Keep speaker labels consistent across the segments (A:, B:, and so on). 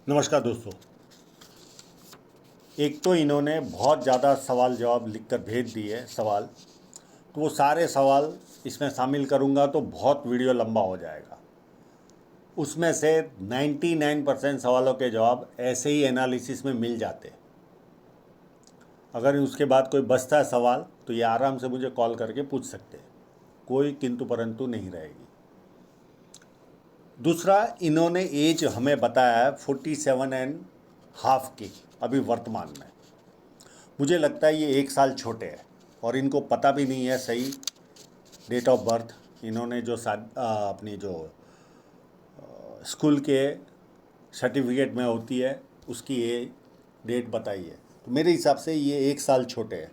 A: नमस्कार दोस्तों। एक तो इन्होंने बहुत ज़्यादा सवाल जवाब लिख कर भेज दिए सवाल, तो वो सारे सवाल इसमें शामिल करूँगा तो बहुत वीडियो लंबा हो जाएगा। उसमें से 99% सवालों के जवाब ऐसे ही एनालिसिस में मिल जाते। अगर उसके बाद कोई बचता है सवाल तो ये आराम से मुझे कॉल करके पूछ सकते हैं, कोई किंतु परंतु नहीं रहेगी। दूसरा, इन्होंने एज हमें बताया है 47.5 की अभी वर्तमान में। मुझे लगता है ये 1 साल छोटे हैं और इनको पता भी नहीं है सही डेट ऑफ बर्थ। इन्होंने जो अपनी जो स्कूल के सर्टिफिकेट में होती है उसकी ये डेट बताई है, तो मेरे हिसाब से ये 1 साल छोटे हैं।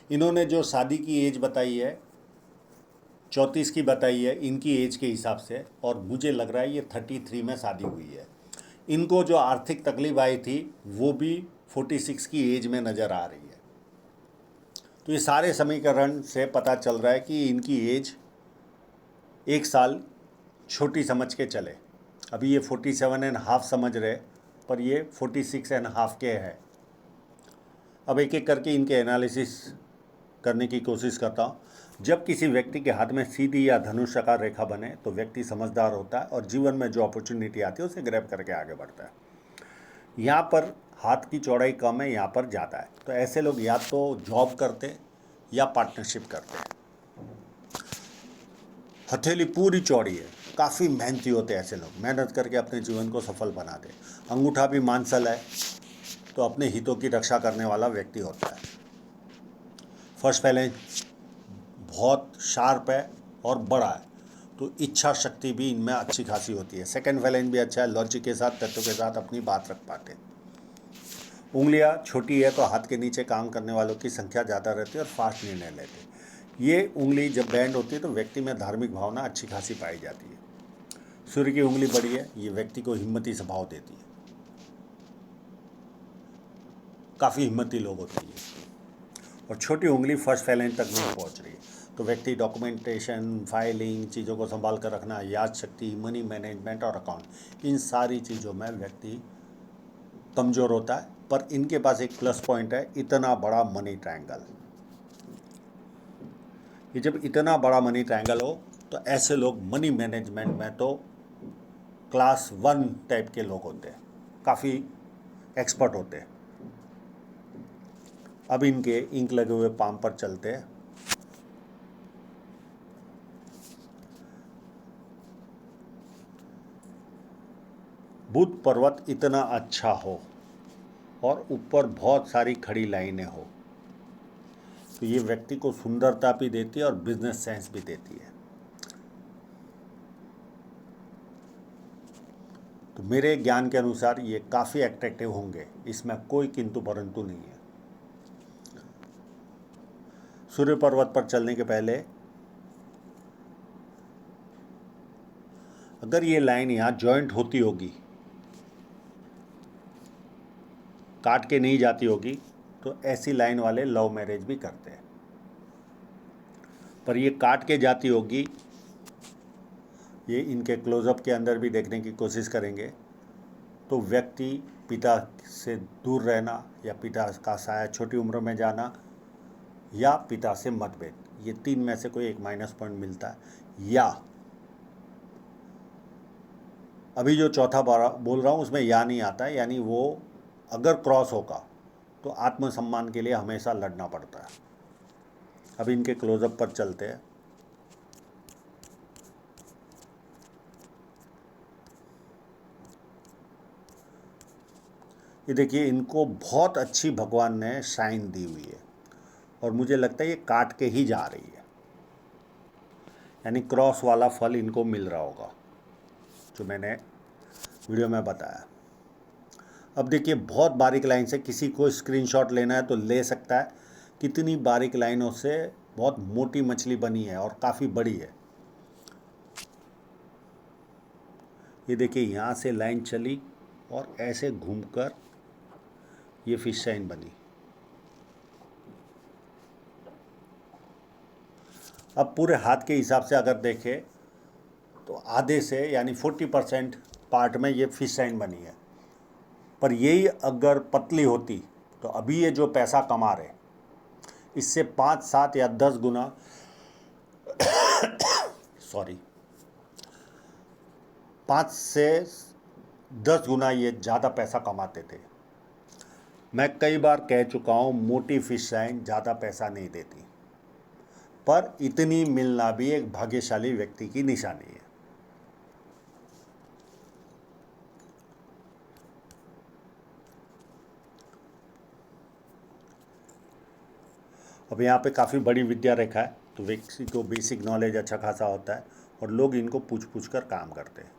A: इन्होंने जो शादी की एज बताई है 34 की बताई है इनकी एज के हिसाब से, और मुझे लग रहा है ये 33 में शादी हुई है। इनको जो आर्थिक तकलीफ आई थी वो भी 46 की एज में नज़र आ रही है। तो ये सारे समीकरण से पता चल रहा है कि इनकी एज 1 साल छोटी समझ के चले। अभी ये 47.5 समझ रहे, पर ये 46.5 के है। अब एक एक करके इनके एनालिसिस करने की कोशिश करता हूँ। जब किसी व्यक्ति के हाथ में सीधी या धनुषाकार रेखा बने तो व्यक्ति समझदार होता है और जीवन में जो अपॉर्चुनिटी आती है उसे ग्रैब करके आगे बढ़ता है। यहाँ पर हाथ की चौड़ाई कम है, यहाँ पर ज़्यादा है, तो ऐसे लोग या तो जॉब करते या पार्टनरशिप करते हैं। हथेली पूरी चौड़ी है, काफ़ी मेहनती होते हैं ऐसे लोग, मेहनत करके अपने जीवन को सफल बनाते। अंगूठा भी मांसल है, तो अपने हितों की रक्षा करने वाला व्यक्ति होता है। फर्स्ट फैलेंज बहुत शार्प है और बड़ा है, तो इच्छा शक्ति भी इनमें अच्छी खासी होती है। सेकंड फैलेंज भी अच्छा है, लॉजिक के साथ तत्व के साथ अपनी बात रख पाते हैं। उंगलियां छोटी है तो हाथ के नीचे काम करने वालों की संख्या ज़्यादा रहती है और फास्ट निर्णय लेते हैं। ये उंगली जब बैंड होती है तो व्यक्ति में धार्मिक भावना अच्छी खासी पाई जाती है। सूर्य की उंगली बड़ी है, ये व्यक्ति को हिम्मती स्वभाव देती है, काफ़ी हिम्मती लोग होते हैं ये। और छोटी उंगली फर्स्ट फैलेंज तक नहीं पहुंच रही है, तो व्यक्ति डॉक्यूमेंटेशन, फाइलिंग, चीज़ों को संभाल कर रखना, याद शक्ति, मनी मैनेजमेंट और अकाउंट, इन सारी चीज़ों में व्यक्ति कमज़ोर होता है। पर इनके पास एक प्लस पॉइंट है, इतना बड़ा मनी ट्रायंगल। ये जब इतना बड़ा मनी ट्रायंगल हो तो ऐसे लोग मनी मैनेजमेंट में तो क्लास 1 टाइप के लोग होते हैं, काफ़ी एक्सपर्ट होते हैं। अब इनके इंक लगे हुए पाम पर चलते हैं। बुध पर्वत इतना अच्छा हो और ऊपर बहुत सारी खड़ी लाइनें हो तो ये व्यक्ति को सुंदरता भी देती है और बिजनेस सेंस भी देती है। तो मेरे ज्ञान के अनुसार ये काफ़ी अट्रैक्टिव होंगे, इसमें कोई किंतु परंतु नहीं है। सूर्य पर्वत पर चलने के पहले अगर ये लाइन यहाँ जॉइंट होती होगी, काट के नहीं जाती होगी, तो ऐसी लाइन वाले लव मैरिज भी करते हैं। पर ये काट के जाती होगी, ये इनके क्लोजअप के अंदर भी देखने की कोशिश करेंगे, तो व्यक्ति पिता से दूर रहना या पिता का साया छोटी उम्र में जाना या पिता से मतभेद, ये 3 में से कोई एक माइनस पॉइंट मिलता है। या अभी जो चौथा बारा बोल रहा हूँ उसमें या नहीं आता है, यानी वो अगर क्रॉस होगा तो आत्मसम्मान के लिए हमेशा लड़ना पड़ता है। अब इनके क्लोजअप पर चलते हैं। ये देखिए, इनको बहुत अच्छी भगवान ने शाइन दी हुई है और मुझे लगता है ये काट के ही जा रही है, यानी क्रॉस वाला फल इनको मिल रहा होगा जो मैंने वीडियो में बताया। अब देखिए, बहुत बारीक लाइन से किसी को स्क्रीनशॉट लेना है तो ले सकता है। कितनी बारीक लाइनों से बहुत मोटी मछली बनी है और काफ़ी बड़ी है। ये देखिए, यहाँ से लाइन चली और ऐसे घूमकर ये फिश लाइन बनी। अब पूरे हाथ के हिसाब से अगर देखें तो आधे से यानी 40% पार्ट में ये फिश लाइन बनी है पर यही अगर पतली होती तो अभी ये जो पैसा कमा रहे इससे 5, 7 या 10 गुना सॉरी 5 से 10 गुना ये ज़्यादा पैसा कमाते थे। मैं कई बार कह चुका हूँ मोटी फिश लाइन ज़्यादा पैसा नहीं देती, पर इतनी मिलना भी एक भाग्यशाली व्यक्ति की निशानी है। अब यहाँ पे काफ़ी बड़ी विद्या रेखा है, तो व्यक्ति को बेसिक नॉलेज अच्छा खासा होता है और लोग इनको पूछ पूछ कर काम करते हैं।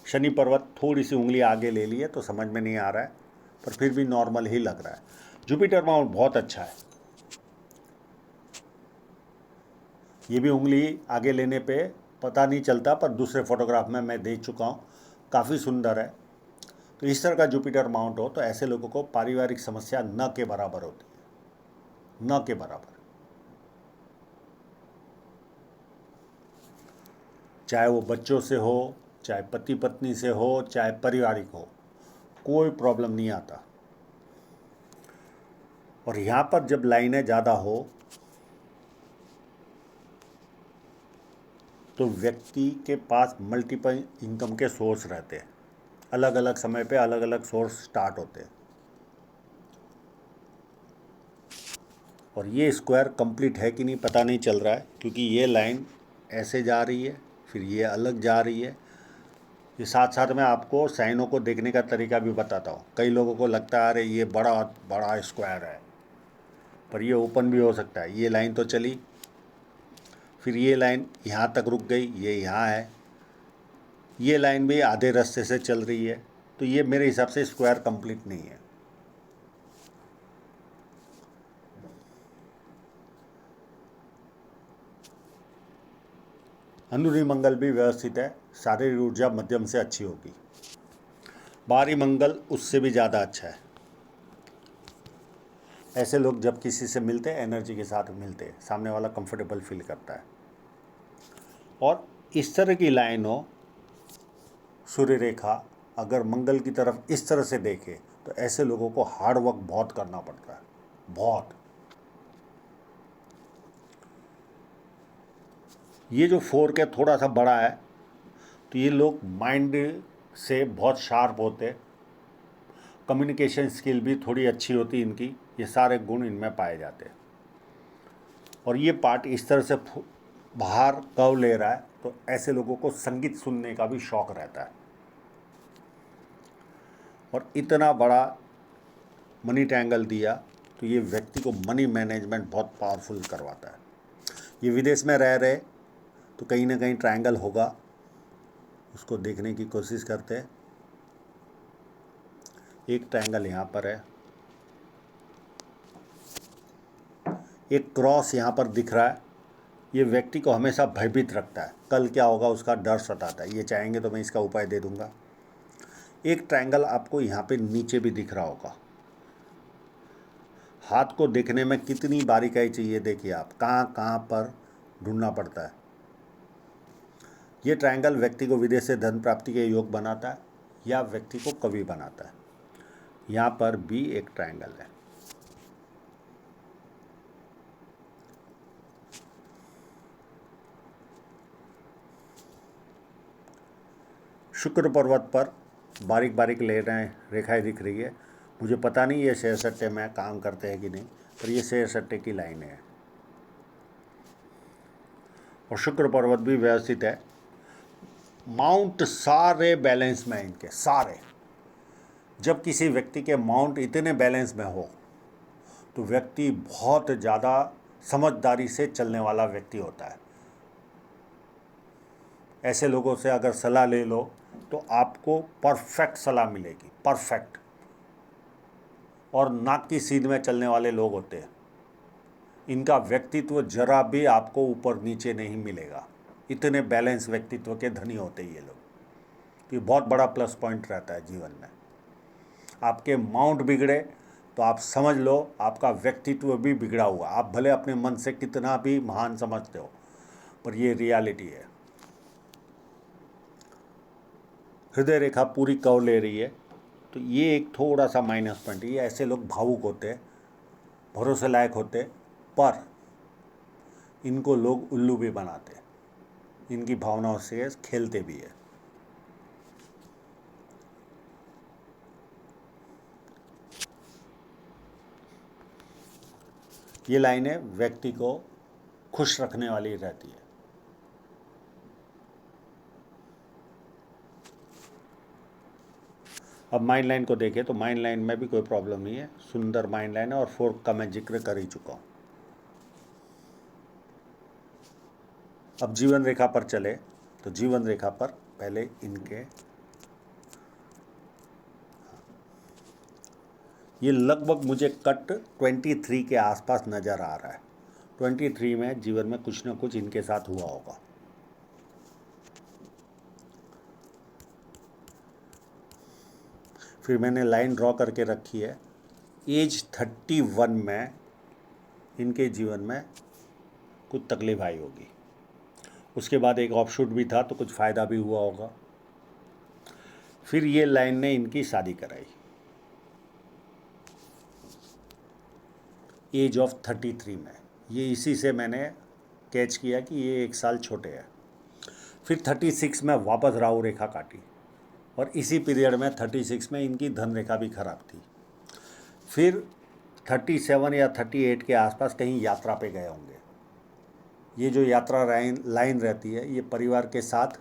A: शनि पर्वत थोड़ी सी उंगली आगे ले ली है तो समझ में नहीं आ रहा है, पर फिर भी नॉर्मल ही लग रहा है। जुपिटर माउंट बहुत अच्छा है, ये भी उंगली आगे लेने पे पता नहीं चलता, पर दूसरे फोटोग्राफ में मैं देख चुका हूँ, काफ़ी सुंदर है। तो इस तरह का जुपिटर माउंट हो तो ऐसे लोगों को पारिवारिक समस्या न के बराबर होती है, न के बराबर। चाहे वो बच्चों से हो, चाहे पति पत्नी से हो, चाहे पारिवारिक हो, कोई प्रॉब्लम नहीं आता। और यहाँ पर जब लाइनें ज़्यादा हो तो व्यक्ति के पास मल्टीपल इनकम के सोर्स रहते हैं, अलग अलग समय पे अलग अलग सोर्स स्टार्ट होते हैं। और ये स्क्वायर कंप्लीट है कि नहीं पता नहीं चल रहा है, क्योंकि ये लाइन ऐसे जा रही है, फिर ये अलग जा रही है। ये साथ साथ में आपको साइनों को देखने का तरीका भी बताता हूँ। कई लोगों को लगता है अरे ये बड़ा बड़ा स्क्वायर है, पर ये ओपन भी हो सकता है। ये लाइन तो चली, फिर ये लाइन यहाँ तक रुक गई, ये यहाँ है, ये लाइन भी आधे रास्ते से चल रही है, तो ये मेरे हिसाब से स्क्वायर कंप्लीट नहीं है। अनुरी मंगल भी व्यवस्थित है, शारीरिक ऊर्जा मध्यम से अच्छी होगी। बाहरी मंगल उससे भी ज़्यादा अच्छा है। ऐसे लोग जब किसी से मिलते हैं एनर्जी के साथ मिलते हैं, सामने वाला कंफर्टेबल फील करता है। और इस तरह की लाइन हो, सूर्य रेखा अगर मंगल की तरफ इस तरह से देखे तो ऐसे लोगों को हार्ड वर्क बहुत करना पड़ता है, बहुत। ये जो 4 के थोड़ा सा बड़ा है, तो ये लोग माइंड से बहुत शार्प होते, कम्युनिकेशन स्किल भी थोड़ी अच्छी होती इनकी, ये सारे गुण इनमें पाए जाते हैं। और ये पार्ट इस तरह से बाहर कर्व ले रहा है, तो ऐसे लोगों को संगीत सुनने का भी शौक रहता है। और इतना बड़ा मनी ट्रायंगल दिया तो ये व्यक्ति को मनी मैनेजमेंट बहुत पावरफुल करवाता है। ये विदेश में रह रहे तो कहीं ना कहीं ट्रायंगल होगा, उसको देखने की कोशिश करते हैं। एक ट्रायंगल यहाँ पर है, एक क्रॉस यहाँ पर दिख रहा है। ये व्यक्ति को हमेशा भयभीत रखता है, कल क्या होगा उसका डर सताता है। ये चाहेंगे तो मैं इसका उपाय दे दूंगा। एक ट्रायंगल आपको यहाँ पे नीचे भी दिख रहा होगा। हाथ को देखने में कितनी बारीकाई चाहिए, देखिए आप कहाँ कहाँ पर ढूंढना पड़ता है। ये ट्रायंगल व्यक्ति को विदेश से धन प्राप्ति के योग बनाता है या व्यक्ति को कवि बनाता है। यहाँ पर भी एक ट्रायंगल है। शुक्र पर्वत पर बारीक बारीक रेखाएं दिख रही है। मुझे पता नहीं ये शेयर सट्टे में काम करते हैं कि नहीं, पर ये शेयर सट्टे की लाइन है। और शुक्र पर्वत भी व्यवस्थित है। माउंट सारे बैलेंस में इनके सारे। जब किसी व्यक्ति के माउंट इतने बैलेंस में हो तो व्यक्ति बहुत ज़्यादा समझदारी से चलने वाला व्यक्ति होता है। ऐसे लोगों से अगर सलाह ले लो तो आपको परफेक्ट सलाह मिलेगी, परफेक्ट। और नाक की सीध में चलने वाले लोग होते हैं, इनका व्यक्तित्व जरा भी आपको ऊपर नीचे नहीं मिलेगा। इतने बैलेंस व्यक्तित्व के धनी होते हैं ये लोग। ये बहुत बड़ा प्लस पॉइंट रहता है जीवन में। आपके माउंट बिगड़े तो आप समझ लो आपका व्यक्तित्व भी बिगड़ा हुआ। आप भले अपने मन से कितना भी महान समझते हो, पर ये रियलिटी है। हृदय रेखा पूरी कर्व ले रही है, तो ये एक थोड़ा सा माइनस पॉइंट है। ये ऐसे लोग भावुक होते, भरोसे लायक होते, पर इनको लोग उल्लू भी बनाते, इनकी भावनाओं से खेलते भी है। ये लाइनें व्यक्ति को खुश रखने वाली रहती है। अब माइंड लाइन को देखें तो माइंड लाइन में भी कोई प्रॉब्लम नहीं है, सुंदर माइंड लाइन है, और फोर्क का मैं जिक्र कर ही चुका हूँ। अब जीवन रेखा पर चले तो जीवन रेखा पर पहले इनके ये लगभग मुझे कट 23 के आसपास नज़र आ रहा है। 23 में जीवन में कुछ ना कुछ इनके साथ हुआ होगा। फिर मैंने लाइन ड्रॉ करके रखी है, एज 31 में इनके जीवन में कुछ तकलीफ आई होगी। उसके बाद एक ऑफशूट भी था तो कुछ फ़ायदा भी हुआ होगा। फिर ये लाइन ने इनकी शादी कराई एज ऑफ 33 में। ये इसी से मैंने कैच किया कि ये 1 साल छोटे हैं। फिर 36 में वापस राहु रेखा काटी, और इसी पीरियड में 36 में इनकी धन रेखा भी खराब थी। फिर 37 या 38 के आसपास कहीं यात्रा पे गए होंगे। ये जो यात्रा लाइन रहती है, ये परिवार के साथ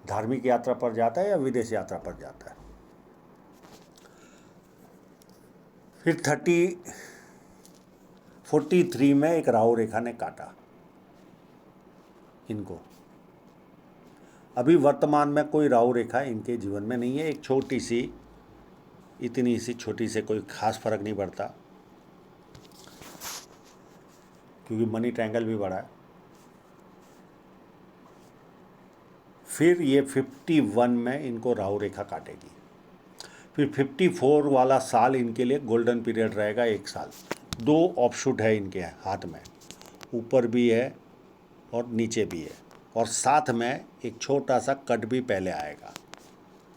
A: धार्मिक यात्रा पर जाता है या विदेश यात्रा पर जाता है। फिर 43 में एक राहु रेखा ने काटा इनको। अभी वर्तमान में कोई राहु रेखा इनके जीवन में नहीं है। एक छोटी सी, इतनी सी छोटी से कोई खास फर्क नहीं पड़ता, क्योंकि मनी ट्रायंगल भी बड़ा है। फिर ये 51 में इनको राहु रेखा काटेगी। फिर 54 वाला साल इनके लिए गोल्डन पीरियड रहेगा, 1 साल। 2 ऑफशूट है इनके हाथ में, ऊपर भी है और नीचे भी है, और साथ में एक छोटा सा कट भी पहले आएगा,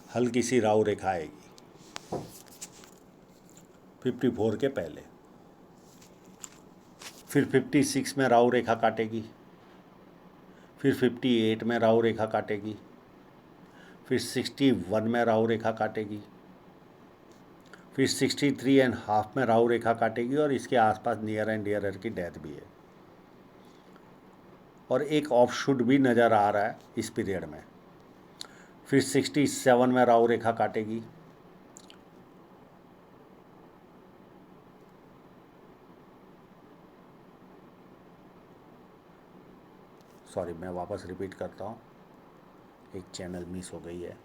A: हल्की सी राहु रेखा आएगी 54 के पहले। फिर 56 में राहु रेखा काटेगी। फिर 58 में राहु रेखा काटेगी। फिर 61 में राहु रेखा काटेगी। फिर 63.5 में राहु रेखा काटेगी, और इसके आसपास नियर एंड डियरर की डेथ भी है, और एक ऑफशूट भी नज़र आ रहा है इस पीरियड में। फिर 67 में राहु रेखा काटेगी। सॉरी, मैं वापस रिपीट करता हूँ, एक चैनल मिस हो गई है।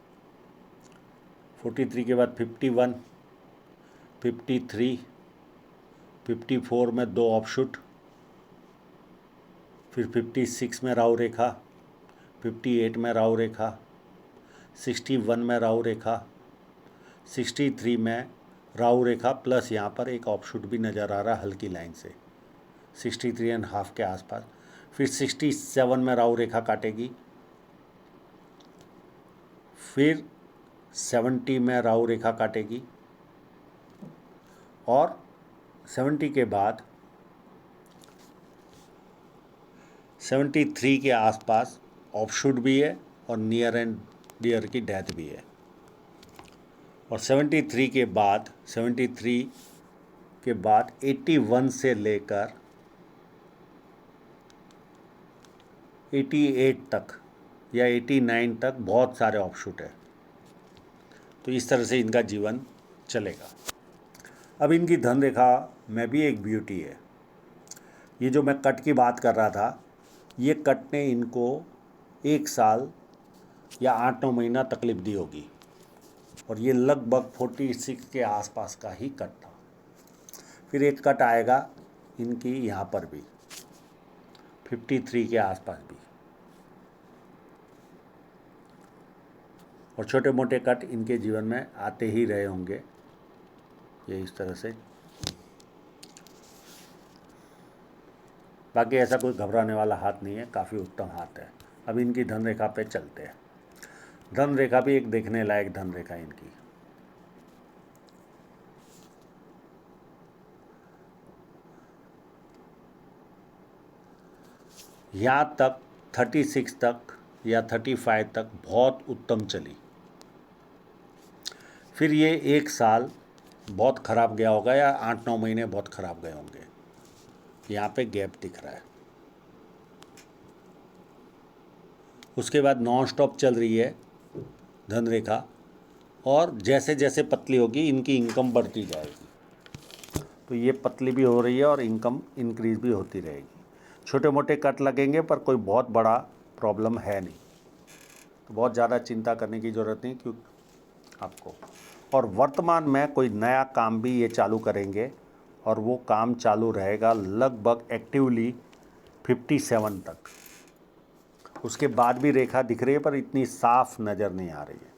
A: 43 के बाद 51, 53, 54 में 2 ऑफशूट। फिर 56 में राहु रेखा, 58 में राहु रेखा, 61 में राहु रेखा, 63 में राहु रेखा प्लस यहाँ पर एक ऑफशूट भी नज़र आ रहा है हल्की लाइन से 63.5 के आसपास। फिर 67 में राहु रेखा काटेगी। फिर 70 में राहु रेखा काटेगी, और 70 के बाद 73 के आसपास ऑफशूट भी है और नियर एंड डियर की डेथ भी है। और 73 के बाद 81 से लेकर 88 तक या 89 तक बहुत सारे ऑफशूट है। तो इस तरह से इनका जीवन चलेगा। अब इनकी धन रेखा में भी एक ब्यूटी है। ये जो मैं कट की बात कर रहा था, ये कट ने इनको 1 साल या 8-9 महीना तकलीफ दी होगी, और ये लगभग 46 के आसपास का ही कट था। फिर एक कट आएगा इनकी यहाँ पर भी 53 के आसपास भी, और छोटे मोटे कट इनके जीवन में आते ही रहे होंगे। ये इस तरह से, बाकी ऐसा कोई घबराने वाला हाथ नहीं है, काफ़ी उत्तम हाथ है। अब इनकी धन रेखा पे चलते हैं। धन रेखा भी एक देखने लायक धन रेखा इनकी। यहाँ तक 36 तक या 35 तक बहुत उत्तम चली। फिर ये एक साल बहुत ख़राब गया होगा या 8-9 महीने बहुत ख़राब गए होंगे। यहाँ पे गैप दिख रहा है। उसके बाद नॉन स्टॉप चल रही है धन रेखा, और जैसे जैसे पतली होगी इनकी इनकम बढ़ती जाएगी। तो ये पतली भी हो रही है और इनकम इंक्रीज़ भी होती रहेगी। छोटे मोटे कट लगेंगे पर कोई बहुत बड़ा प्रॉब्लम है नहीं, तो बहुत ज़्यादा चिंता करने की ज़रूरत नहीं क्योंकि आपको। और वर्तमान में कोई नया काम भी ये चालू करेंगे और वो काम चालू रहेगा लगभग एक्टिवली 57 तक। उसके बाद भी रेखा दिख रही है पर इतनी साफ नज़र नहीं आ रही है।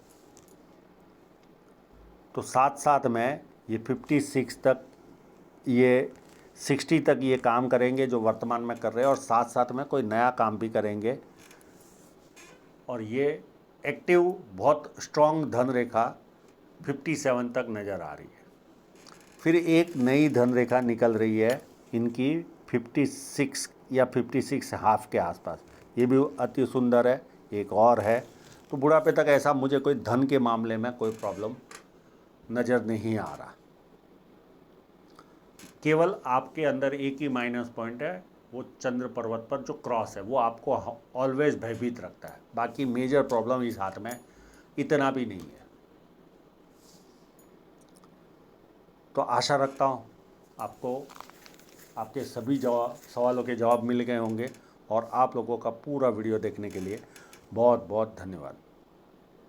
A: तो साथ साथ में ये 56 तक, ये 60 तक ये काम करेंगे जो वर्तमान में कर रहे हैं, और साथ साथ में कोई नया काम भी करेंगे। और ये एक्टिव बहुत स्ट्रॉन्ग धन रेखा 57 तक नज़र आ रही है। फिर एक नई धन रेखा निकल रही है इनकी 56 या 56 हाफ के आसपास। ये भी अति सुंदर है। एक और है। तो बुढ़ापे तक ऐसा मुझे कोई धन के मामले में कोई प्रॉब्लम नज़र नहीं आ रहा। केवल आपके अंदर एक ही माइनस पॉइंट है, वो चंद्र पर्वत पर जो क्रॉस है वो आपको ऑलवेज भयभीत रखता है। बाकी मेजर प्रॉब्लम इस हाथ में इतना भी नहीं है। तो आशा रखता हूँ आपको आपके सभी सवालों के जवाब मिल गए होंगे, और आप लोगों का पूरा वीडियो देखने के लिए बहुत बहुत धन्यवाद।